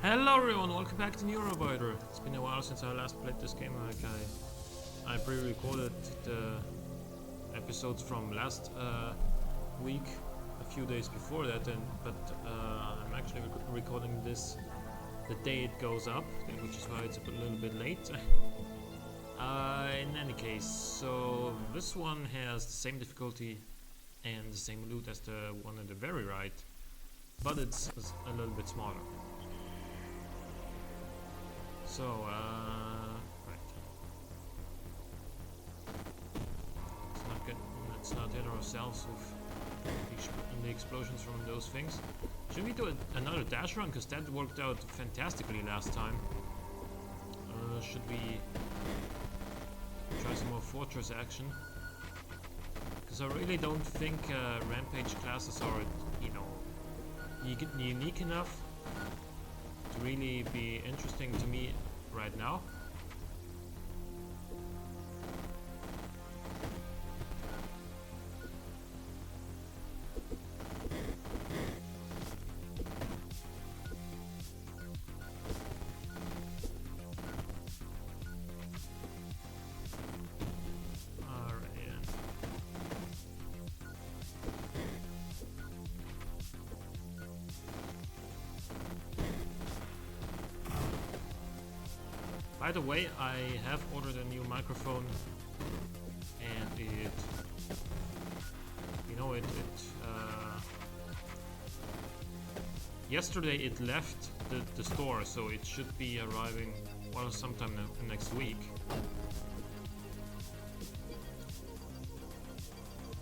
Hello everyone, welcome back to Neuro. It's been a while since I last played this game. I pre-recorded the episodes from last week, a few days before that, but I'm actually recording this the day it goes up, which is why it's a little bit late. In any case, so this one has the same difficulty and the same loot as the one on the very right, but it's a little bit smaller. So, right. Let's not hit ourselves with the explosions from those things. Should we do another dash run? Because that worked out fantastically last time. Should we try some more fortress action? Because I really don't think rampage classes are, unique enough to really be interesting to me right now. By the way, I have ordered a new microphone, and yesterday it left the store, so it should be arriving, well, sometime next week.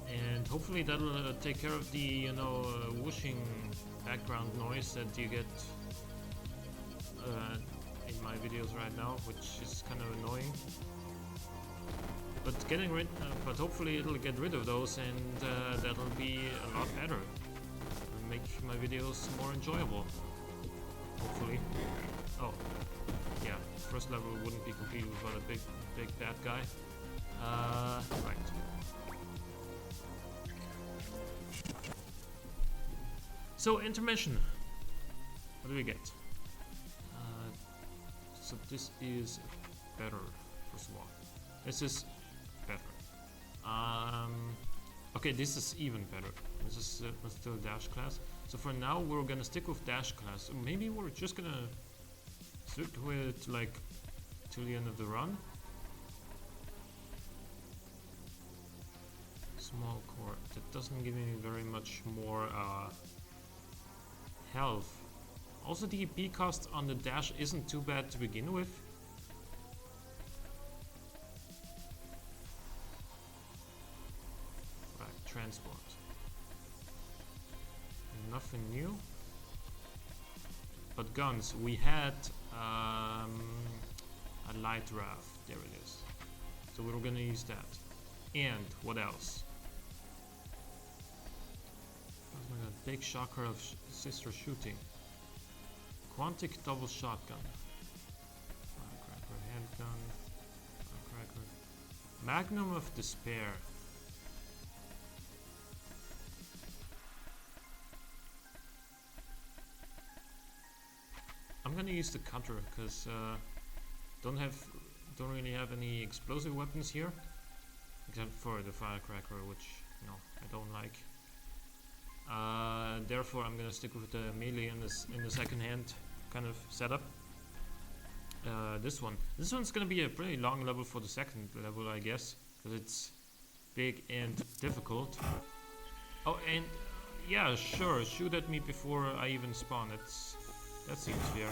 And hopefully that'll take care of the, whooshing background noise that you get in my videos right now, which is kind of annoying. But hopefully it'll get rid of those, and that'll be a lot better. It'll make my videos more enjoyable. Hopefully. Oh, yeah. First level wouldn't be completed without a big bad guy. Right. So intermission. What do we get? So this is better, first of all. This is better. Okay, this is even better. This is still dash class. So for now, we're gonna stick with dash class. Maybe we're just gonna stick with like till the end of the run. Small core. That doesn't give me very much more health. Also, the EP cost on the dash isn't too bad to begin with. Right, transport. Nothing new. But guns, we had a light raft. There it is. So we're gonna use that. And what else? A big shocker of sister shooting. Quantic double shotgun. Firecracker, handgun. Firecracker. Magnum of despair. I'm gonna use the cutter because don't really have any explosive weapons here, except for the firecracker, which I don't like. Therefore, I'm gonna stick with the melee in the second hand kind of setup. This one's gonna be a pretty long level for the second level, I guess, because it's big and difficult. Oh, and yeah, sure, shoot at me before I even spawn. That seems fair.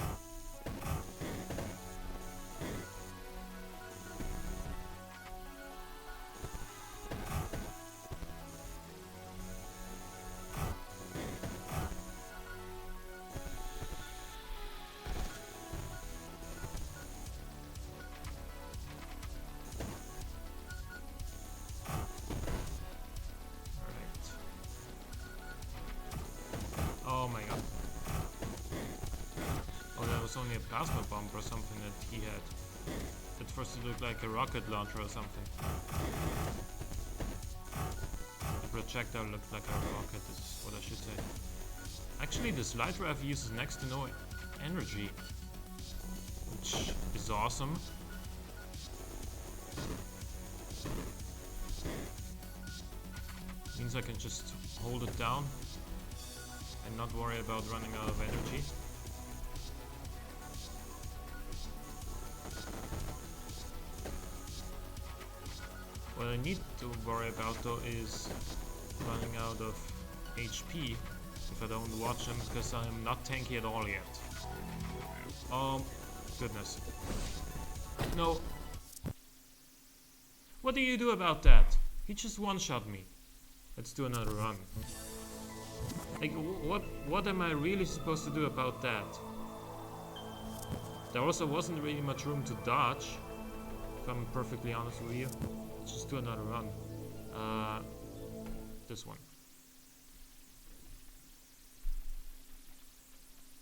Oh my god. Oh, that was only a plasma bomb or something that he had. At first it looked like a rocket launcher or something. The projectile looked like a rocket, is what I should say. Actually, this light raft uses next to no energy, which is awesome. Means I can just hold it down and not worry about running out of energy. What I need to worry about though is running out of HP if I don't watch him, because I'm not tanky at all yet. Oh goodness. No. What do you do about that? He just one-shot me. Let's do another run. Like, what am I really supposed to do about that? There also wasn't really much room to dodge, if I'm perfectly honest with you. Let's just do another run. This one.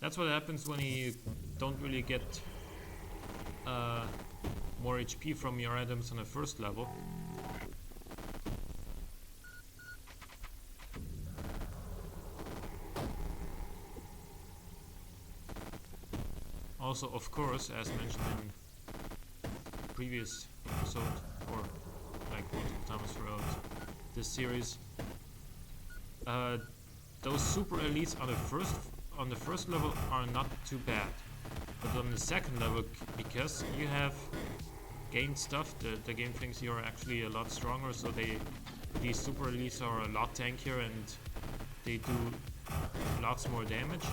That's what happens when you don't really get more HP from your items on the first level. Also, of course, as mentioned in the previous episode, or like multiple times throughout this series, those super elites on the first level are not too bad, but on the second level, because you have gained stuff, the game thinks you're actually a lot stronger, so these super elites are a lot tankier and they do lots more damage.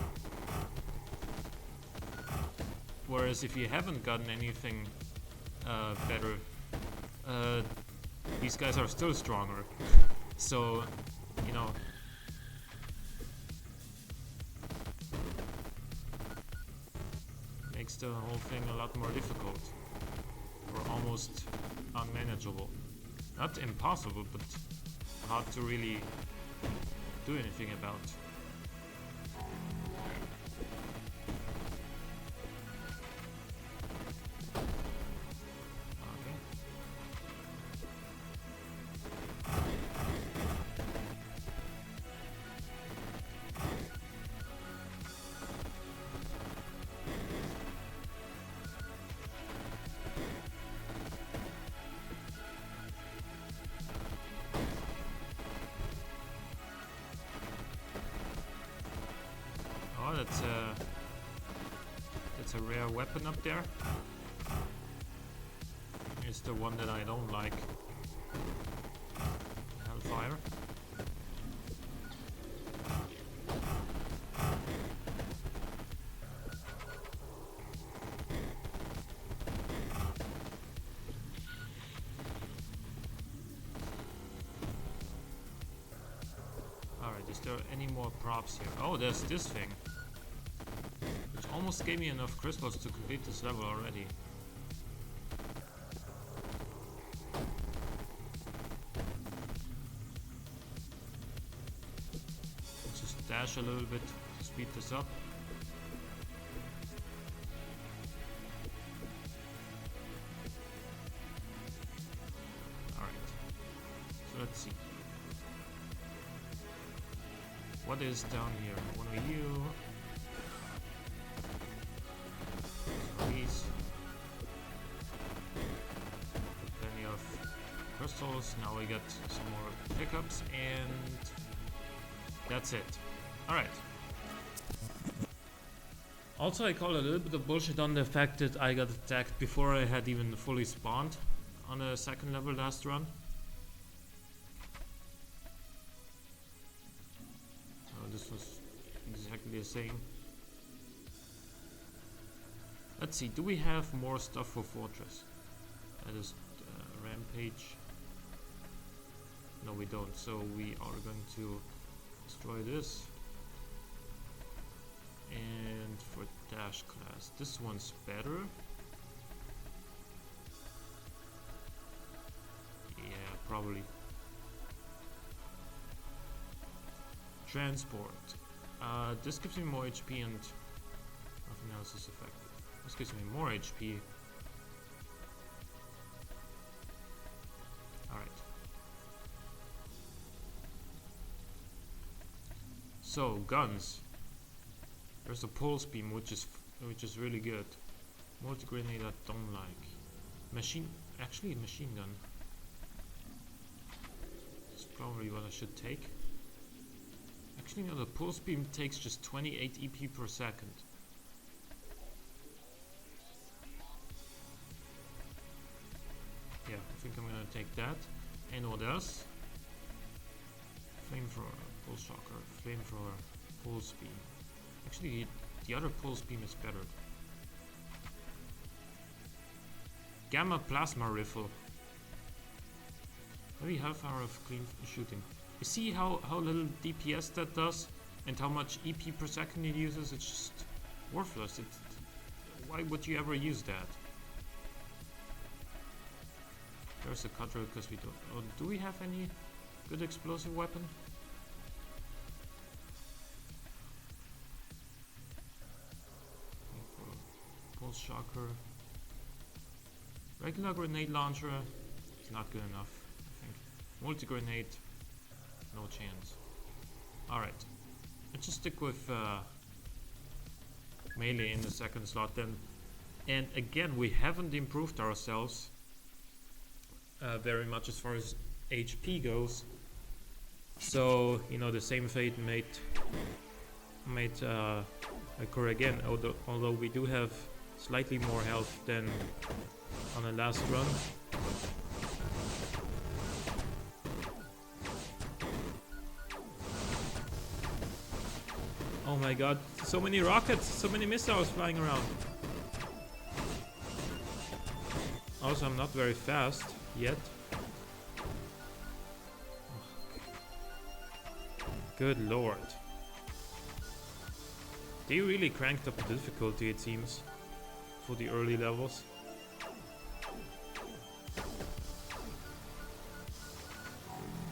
Whereas if you haven't gotten anything better, these guys are still stronger. So, you know, makes the whole thing a lot more difficult, or almost unmanageable. Not impossible, but hard to really do anything about. Oh, that's a rare weapon up there. It's the one that I don't like. Hellfire. Alright, is there any more props here? Oh, there's this thing. Which almost gave me enough crystals to complete this level already. Let's just dash a little bit to speed this up. Alright. So let's see. What is down here? One of you. These. Plenty of crystals. Now we get some more pickups, and that's it. Alright. Also, I call a little bit of bullshit on the fact that I got attacked before I had even fully spawned on the second level last run. This was exactly the same. Let's see, do we have more stuff for Fortress? That is Rampage. No, we don't, so we are going to destroy this. And for Dash class, this one's better. Yeah, probably. Transport. This gives me more HP and nothing else is effective. This gives me more HP. Alright. So, guns. There's a pulse beam, which is which is really good. Multi-grenade I don't like. Actually machine gun. That's probably what I should take. Actually no, the pulse beam takes just 28 EP per second. Yeah, I think I'm gonna take that. And what else? Flamethrower, pulse shocker, flamethrower, pulse beam. Actually the other pulse beam is better. Gamma plasma rifle. Very high power of clean shooting. You see how little DPS that does and how much EP per second it uses? It's just worthless. Why would you ever use that? There's a cutter because we don't... Oh, do we have any good explosive weapon? Pulse shocker. Regular grenade launcher is not good enough, I think. Multi-grenade, no chance. Alright, let's just stick with melee in the second slot then. And again, we haven't improved ourselves very much as far as HP goes. So, you know, the same fate might occur again, although we do have slightly more health than on the last run. Oh my god, so many rockets, so many missiles flying around. Also, I'm not very fast yet. Good lord. They really cranked up the difficulty, it seems, for the early levels.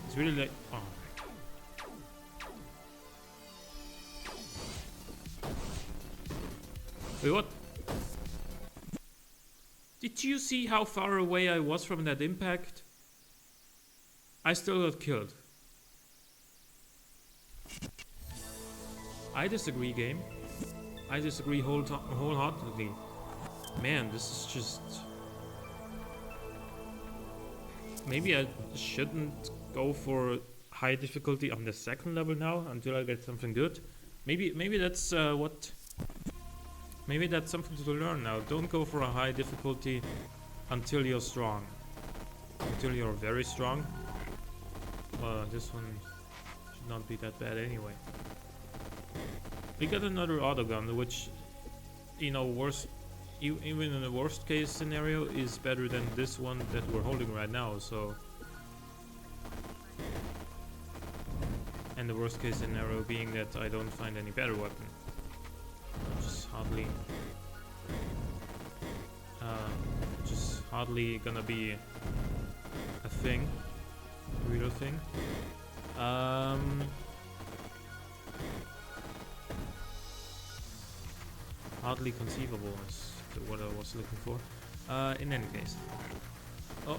It's really like... Oh. Wait, what? Did you see how far away I was from that impact? I still got killed. I disagree, game. I disagree wholeheartedly. Man, this is just... Maybe I shouldn't go for high difficulty on the second level now until I get something good. Maybe that's what... Maybe that's something to learn now. Don't go for a high difficulty until you're strong. Until you're very strong. This one should not be that bad anyway. We got another autogun, which, you know, even in the worst case scenario, is better than this one that we're holding right now. So, and the worst case scenario being that I don't find any better weapon. Just hardly gonna be a thing, a real thing. Hardly conceivable is what I was looking for. In any case, oh,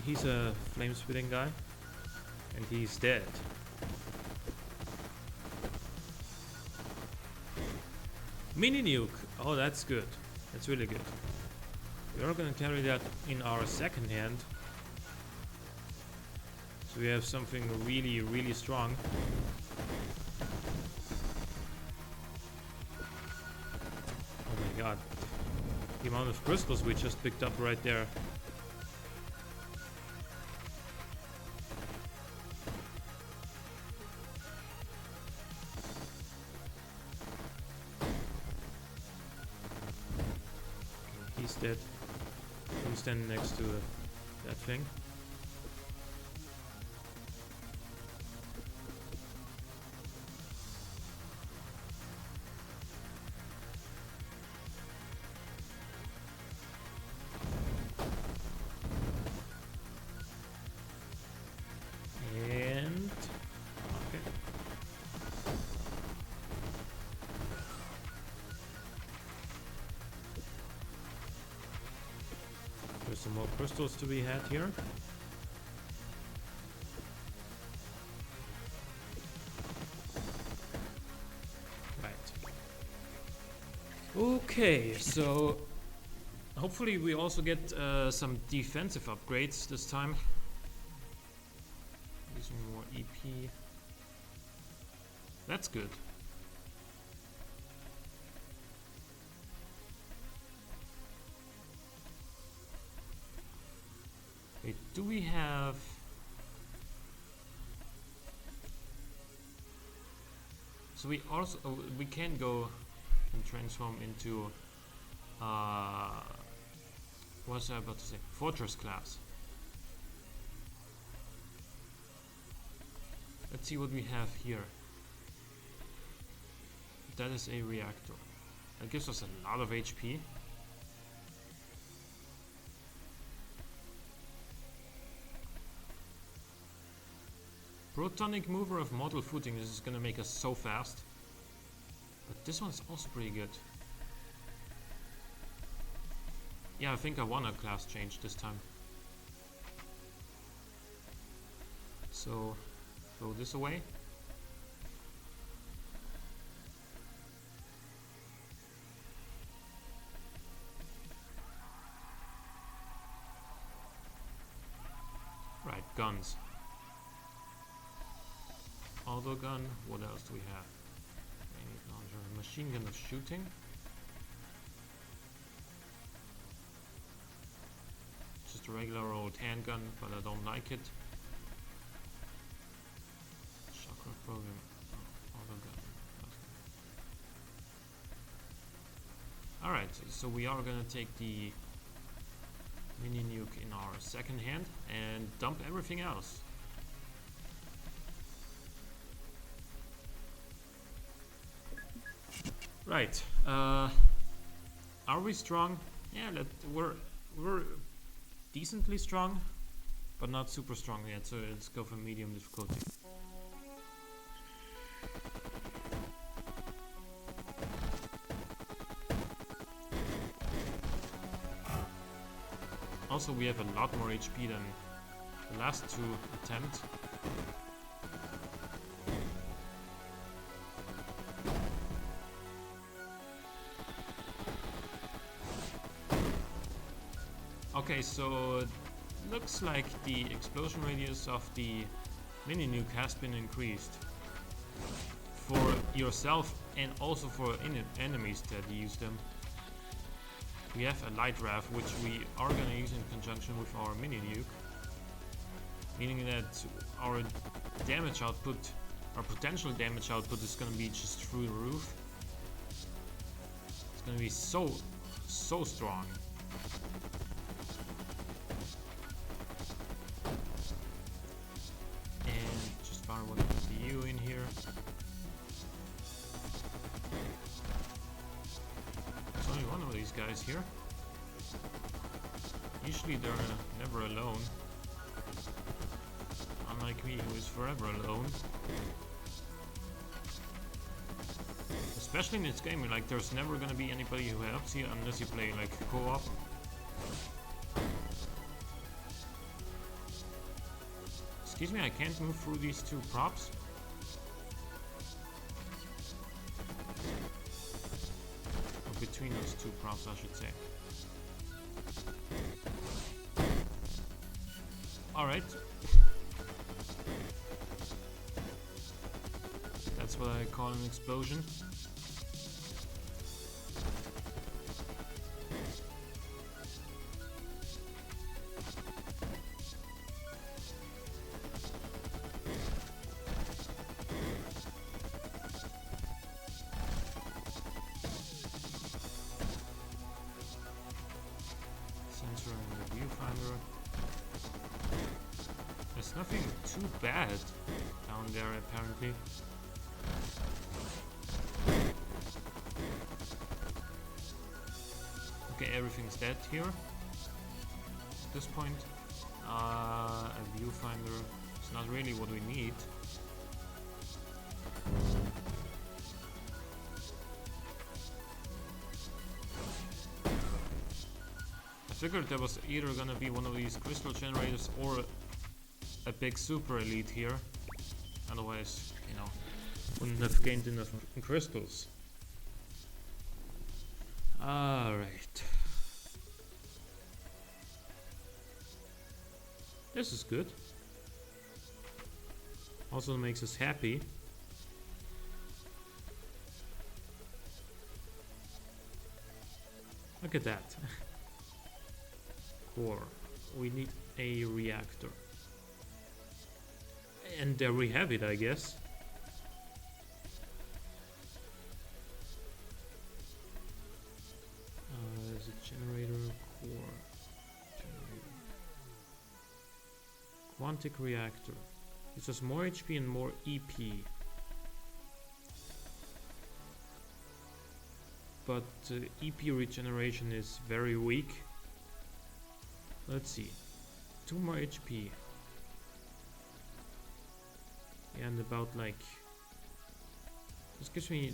he's a flame spitting guy, and he's dead. Mini nuke. Oh, that's good. That's really good. We are gonna carry that in our second hand. So we have something really, really strong. Oh my god. The amount of crystals we just picked up right there. Dead. I'm standing next to that thing. And okay. There's some more crystals to be had here. Right. Okay, so hopefully we also get some defensive upgrades this time. Using more EP. That's good. Wait, do we have... So we also we can go and transform into what was I about to say? Fortress class. Let's see what we have here. That is a reactor. That gives us a lot of HP. Protonic mover of mortal footing. This is gonna make us so fast. But this one's also pretty good. Yeah, I think I want a class change this time. So, throw this away. Right, guns. Auto gun. What else do we have? Machine gun of shooting. Just a regular old handgun, but I don't like it. Chakra program. Oh, auto gun. Alright, so we are gonna take the mini nuke in our second hand and dump everything else. Right. Are we strong? Yeah, we're decently strong, but not super strong yet. So let's go for medium difficulty. Also, we have a lot more HP than the last two attempts. Okay, so looks like the explosion radius of the mini nuke has been increased for yourself and also for enemies that use them. We have a light RAF which we are gonna use in conjunction with our mini nuke, meaning that our damage output, our potential damage output is gonna be just through the roof. It's gonna be so strong. What you in here? There's only one of these guys here. Usually they're never alone. Unlike me, who is forever alone. Especially in this game, like there's never gonna be anybody who helps you unless you play like co-op. Excuse me, I can't move through these two props. Or between those two props, I should say. Alright. That's what I call an explosion. There's nothing too bad down there apparently. Okay, everything's dead here at this point. A viewfinder is not really what we need. I figured there was either gonna be one of these crystal generators or a big super elite here. Otherwise, you know, wouldn't have gained enough crystals. Alright. This is good. Also makes us happy. Look at that. Core. We need a reactor. And there we have it, I guess. There's a generator, core, generator. Quantic reactor. It has more HP and more EP. But EP regeneration is very weak. Let's see. 2 more HP. And about like... This gives me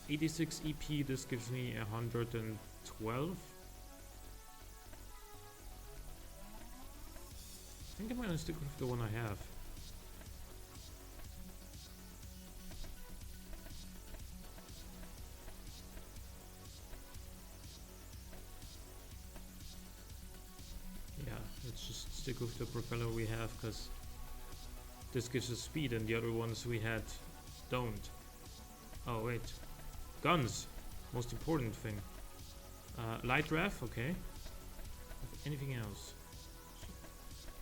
86 EP, this gives me 112. I think I'm gonna stick with the one I have. Yeah, let's just stick with the propeller we have, because this gives us speed and the other ones we had don't. Oh wait, guns, most important thing. Light ref, okay. Anything else?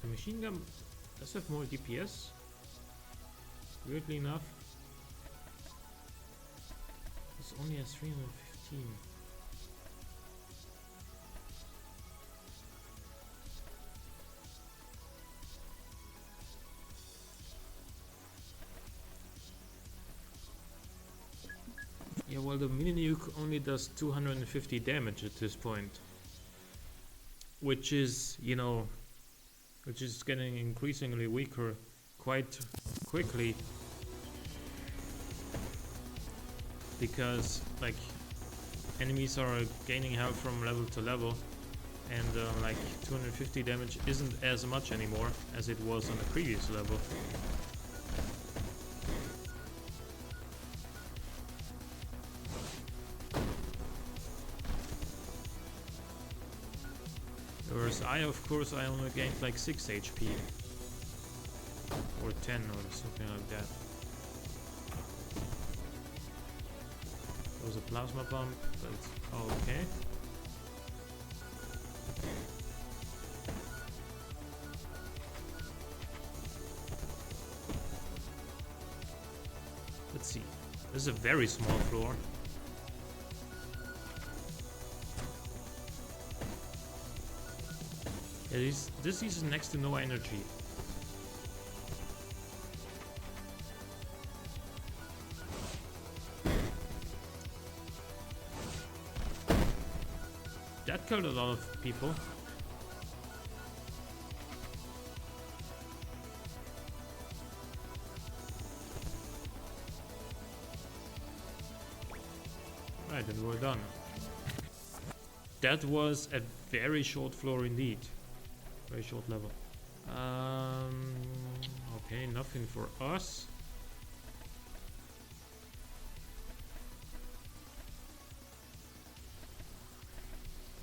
The machine gun does have more DPS, weirdly enough. This only has 315. Yeah, well, the mini nuke only does 250 damage at this point, which is, you know, which is getting increasingly weaker quite quickly, because like enemies are gaining health from level to level, and like 250 damage isn't as much anymore as it was on the previous level. Whereas of course, I only gained like 6 HP. Or 10 or something like that. There was a plasma pump, but it's okay. Let's see. This is a very small floor. Yeah, this uses next to no energy. That killed a lot of people. Right, and we're done. That was a very short floor indeed. Very short level. Okay, nothing for us.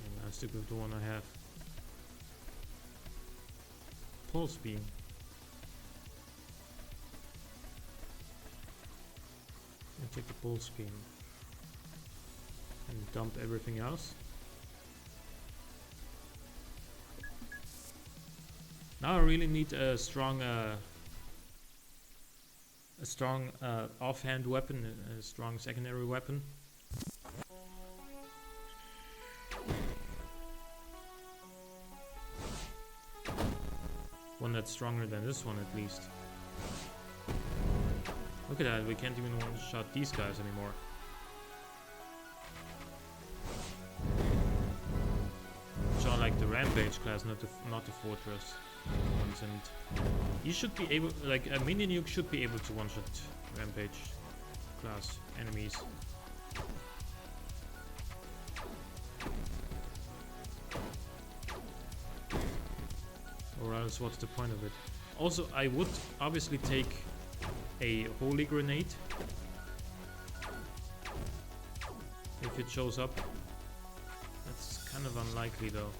And I'll stick with the one I have. Pulse beam. I'll take the pulse beam and dump everything else. Now I really need a strong offhand weapon, a strong secondary weapon. One that's stronger than this one at least. Look at that, we can't even one-shot these guys anymore. So I like the Rampage class, not the Fortress ones, and you should be able, like a mini nuke should be able to one-shot Rampage class enemies. Or else what's the point of it? Also, I would obviously take a holy grenade if it shows up. That's kind of unlikely though.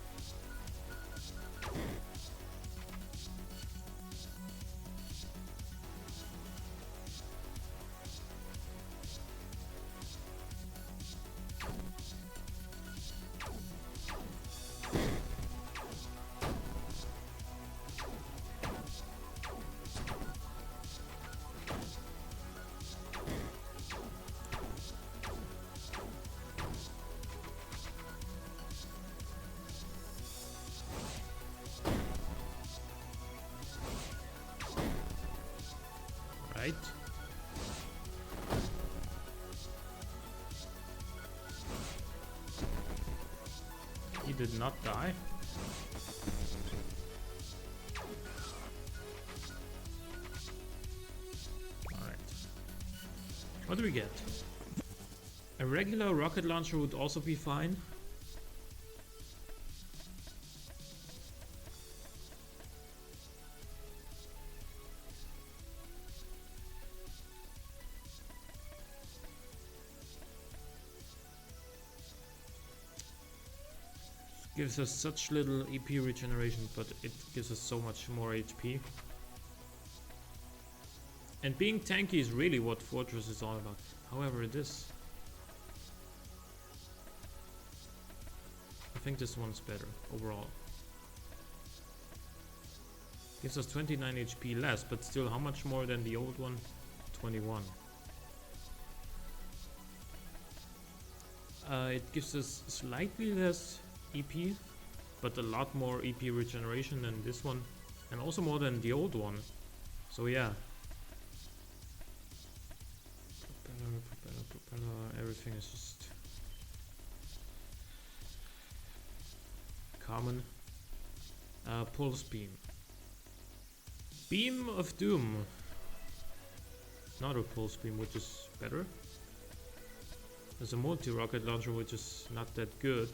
Right. He did not die. Alright. What do we get? A regular rocket launcher would also be fine. Gives us such little EP regeneration, but it gives us so much more HP. And being tanky is really what Fortress is all about. However, this... I think this one's better overall. Gives us 29 HP less, but still how much more than the old one? 21. It gives us slightly less EP, but a lot more EP regeneration than this one, and also more than the old one. So yeah. Propeller, everything is just common. Pulse beam. Beam of Doom. Not a pulse beam, which is better. There's a multi-rocket launcher, which is not that good.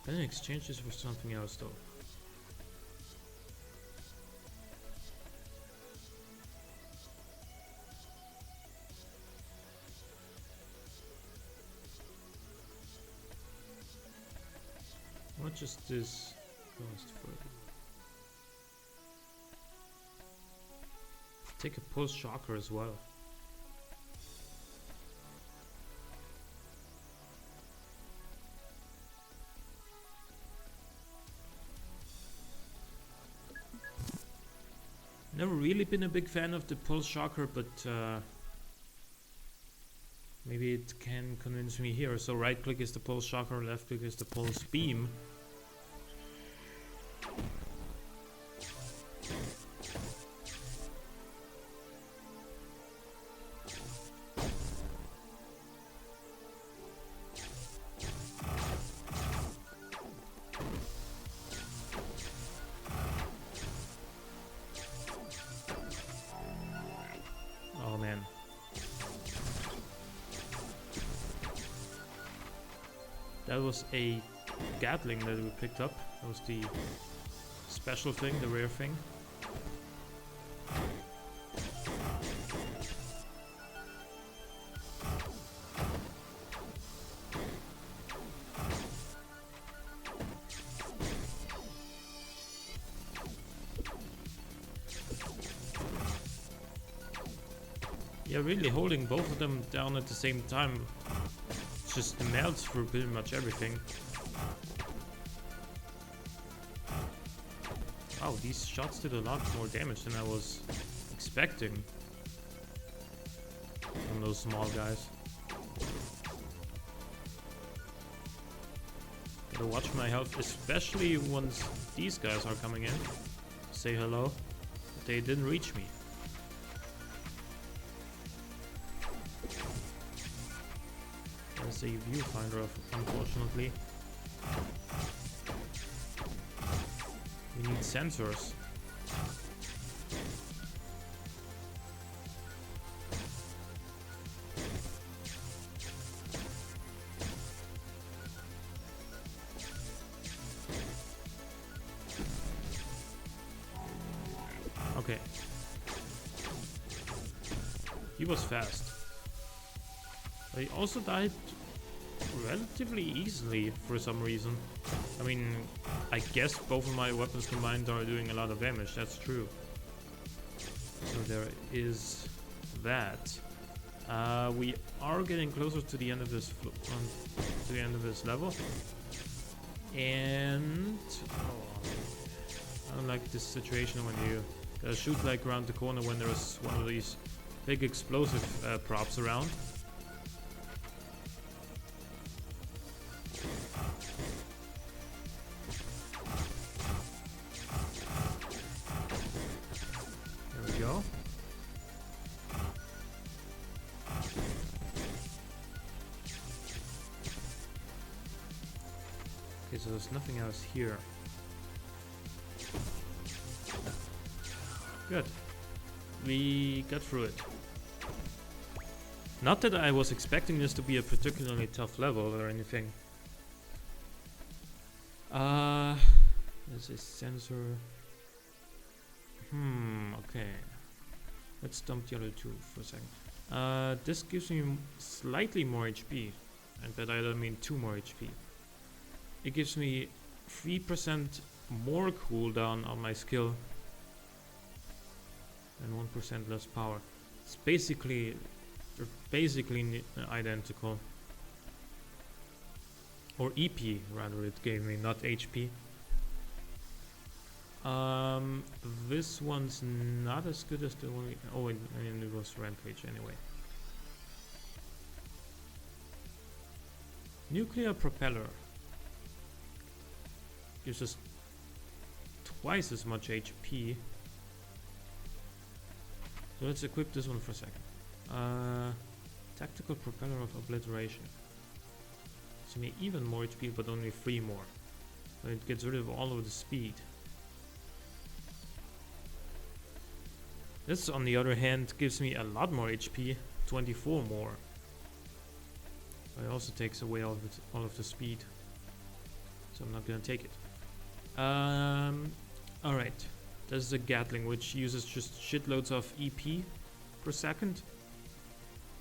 Then exchange this for something else though. What just this cost for? Take a pulse shocker as well. Never really been a big fan of the pulse shocker, but maybe it can convince me here. So right click is the pulse shocker, left click is the pulse beam. Oh man. That was a Gatling that we picked up. That was the special thing, the rare thing. Yeah, really holding both of them down at the same time just melts through pretty much everything. Wow, these shots did a lot more damage than I was expecting from those small guys. Gotta watch my health, especially once these guys are coming in. Say hello. They didn't reach me. There's a viewfinder, unfortunately. We need sensors. Okay. He was fast. But he also died relatively easily for some reason. I mean, I guess both of my weapons combined are doing a lot of damage, that's true. So there is that. We are getting closer to the end of this level. And I don't like this situation when you gotta shoot like around the corner when there's one of these big explosive props around. There we go. Okay, so there's nothing else here. Good. We got through it. Not that I was expecting this to be a particularly tough level or anything. There's a sensor. Okay. Let's dump the other two for a second. This gives me slightly more HP. And by that I mean 2 more HP. It gives me 3% more cooldown on my skill and 1% less power. It's basically identical. Or EP rather, it gave me, not HP. This one's not as good as the one. Oh, and it was Rampage anyway. Nuclear propeller gives us twice as much HP. So let's equip this one for a second. Tactical propeller of obliteration. Gives me even more HP, but only 3 more. So it gets rid of all of the speed. This, on the other hand, gives me a lot more HP, 24 more. But it also takes away all of the speed. So I'm not gonna take it. Alright. There's the Gatling, which uses just shitloads of EP per second.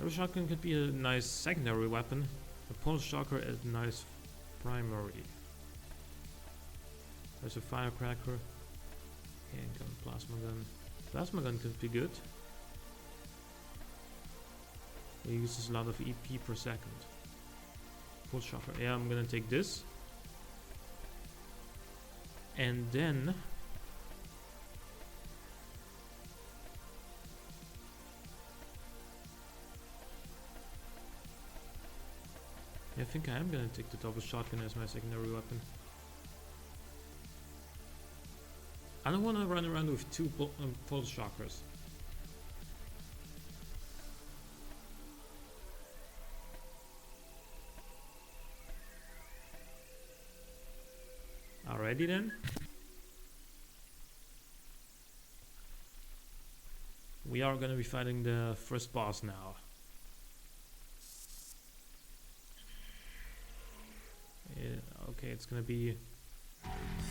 The shotgun could be a nice secondary weapon. The pulse shocker is a nice primary. There's a firecracker. Handgun, plasma gun. Plasma gun could be good. It uses a lot of EP per second. Pulse shocker. Yeah, I'm gonna take this. And then I think I am gonna take the double shotgun as my secondary weapon. I don't want to run around with 2 pulse shockers. Alrighty then. We are gonna be fighting the first boss now. Okay, it's gonna be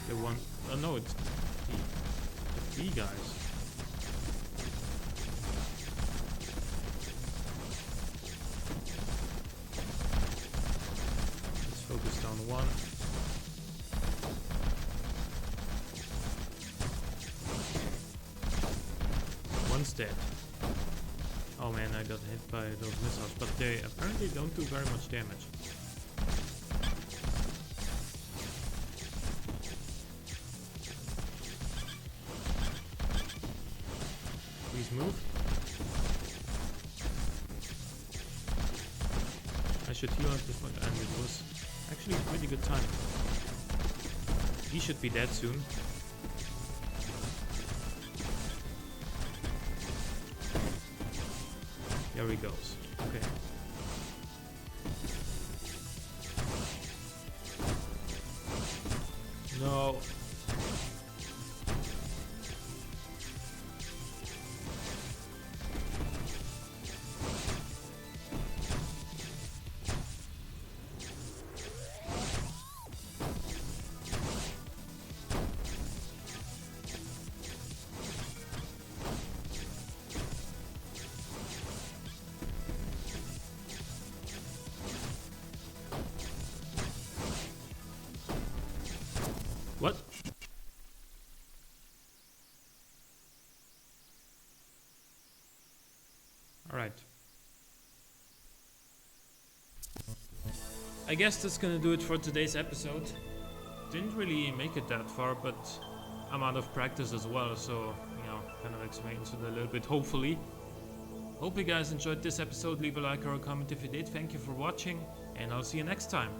the one. Oh no, it's the 3 guys. Let's focus down one. One's dead. Oh man, I got hit by those missiles, but they apparently don't do very much damage. Please move. I should heal at this point, and it was actually a pretty good time. He should be dead soon. There he goes. Okay. No. What? Alright. I guess that's gonna do it for today's episode. Didn't really make it that far, but I'm out of practice as well, so, you know, kind of explains it a little bit, hopefully. Hope you guys enjoyed this episode. Leave a like or a comment if you did. Thank you for watching, and I'll see you next time.